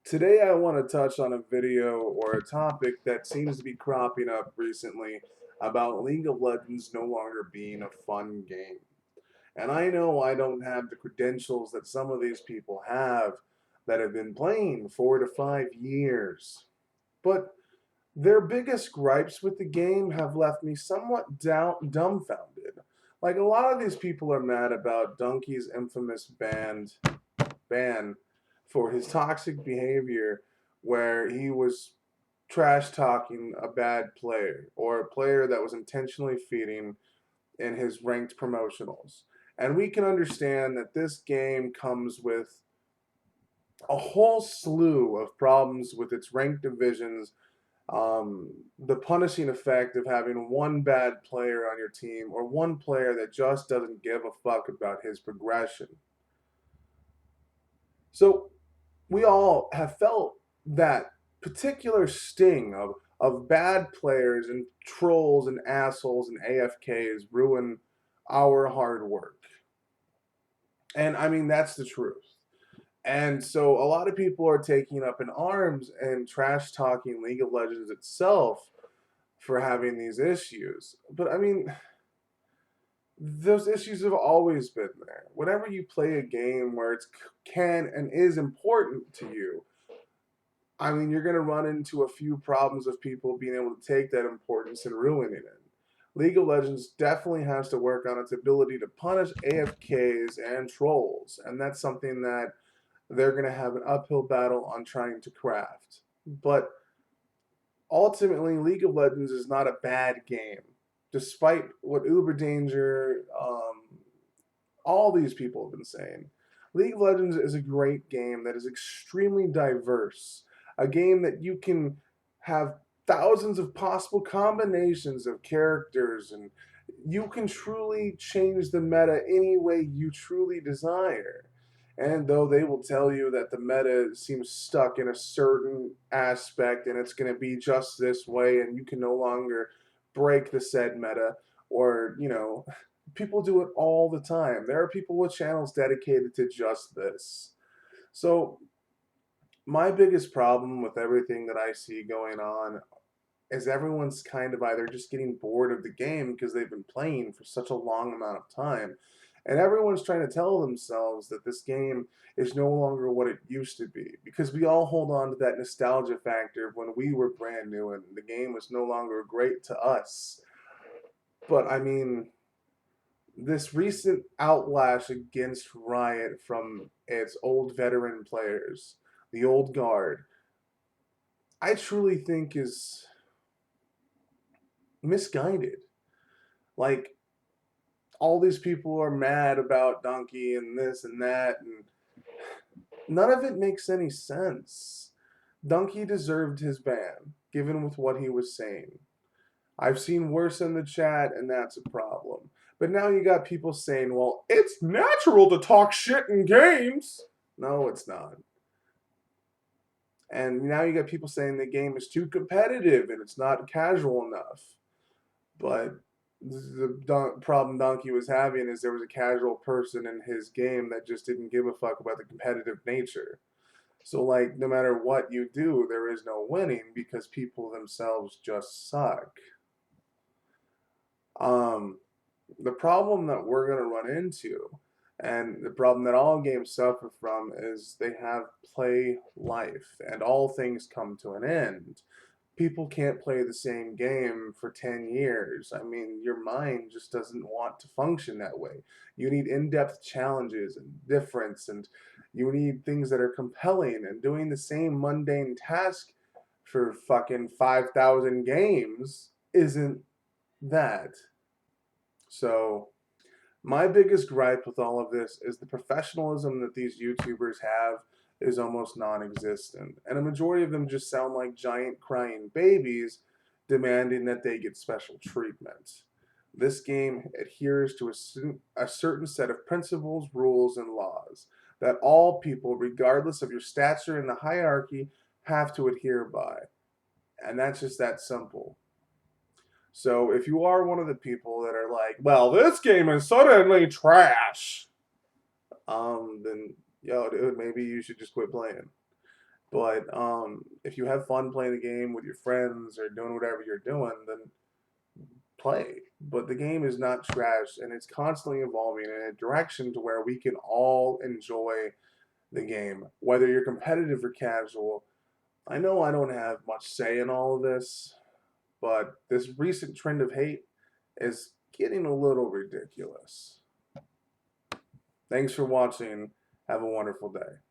Today I want to touch on a video or a topic that seems to be cropping up recently about League of Legends no longer being a fun game. And I know I don't have the credentials that some of these people have that have been playing 4 to 5 years. But their biggest gripes with the game have left me somewhat dumbfounded. Like a lot of these people are mad about Dunky's infamous ban for his toxic behavior where he was trash talking a bad player or a player that was intentionally feeding in his ranked promotionals. And we can understand that this game comes with a whole slew of problems with its ranked divisions, the punishing effect of having one bad player on your team or one player that just doesn't give a fuck about his progression. So we all have felt that particular sting of bad players and trolls and assholes and AFKs ruin our hard work. And I mean, that's the truth. And so a lot of people are taking up in arms and trash talking League of Legends itself for having these issues. But I mean, those issues have always been there. Whenever you play a game where it's can and is important to you, I mean, you're going to run into a few problems of people being able to take that importance and ruining it. League of Legends definitely has to work on its ability to punish AFKs and trolls, and that's something that they're going to have an uphill battle on trying to craft. But ultimately, League of Legends is not a bad game, despite what Uber Danger, all these people have been saying. League of Legends is a great game that is extremely diverse, a game that you can have thousands of possible combinations of characters, and you can truly change the meta any way you truly desire. And though they will tell you that the meta seems stuck in a certain aspect and it's going to be just this way and you can no longer break the said meta, or, people do it all the time. There are people with channels dedicated to just this. So, my biggest problem with everything that I see going on is everyone's kind of either just getting bored of the game because they've been playing for such a long amount of time. And everyone's trying to tell themselves that this game is no longer what it used to be because we all hold on to that nostalgia factor of when we were brand new and the game was no longer great to us. But I mean, this recent outlash against Riot from its old veteran players, the old guard, I truly think is misguided. Like, all these people are mad about Dunky and this and that, and none of it makes any sense. Dunky deserved his ban, given with what he was saying. I've seen worse in the chat, and that's a problem. But now you got people saying, well, it's natural to talk shit in games. No, it's not. And now you got people saying the game is too competitive and it's not casual enough. But the problem Donkey was having is there was a casual person in his game that just didn't give a fuck about the competitive nature. So, like, no matter what you do, there is no winning because people themselves just suck. Um, the problem that we're going to run into, and the problem that all games suffer from, is they have play life, and all things come to an end. People can't play the same game for 10 years. I mean, your mind just doesn't want to function that way. You need in depth challenges and difference, and you need things that are compelling, and doing the same mundane task for fucking 5,000 games isn't that. So, my biggest gripe with all of this is the professionalism that these YouTubers have is almost non existent. And a majority of them just sound like giant crying babies demanding that they get special treatment. This game adheres to a certain set of principles, rules, and laws that all people, regardless of your stature in the hierarchy, have to adhere by. And that's just that simple. So if you are one of the people that are like, well, this game is suddenly trash, then yo, dude, maybe you should just quit playing. But if you have fun playing the game with your friends or doing whatever you're doing, then play. But the game is not trash, and it's constantly evolving in a direction to where we can all enjoy the game, whether you're competitive or casual. I know I don't have much say in all of this, but this recent trend of hate is getting a little ridiculous. Thanks for watching. Have a wonderful day.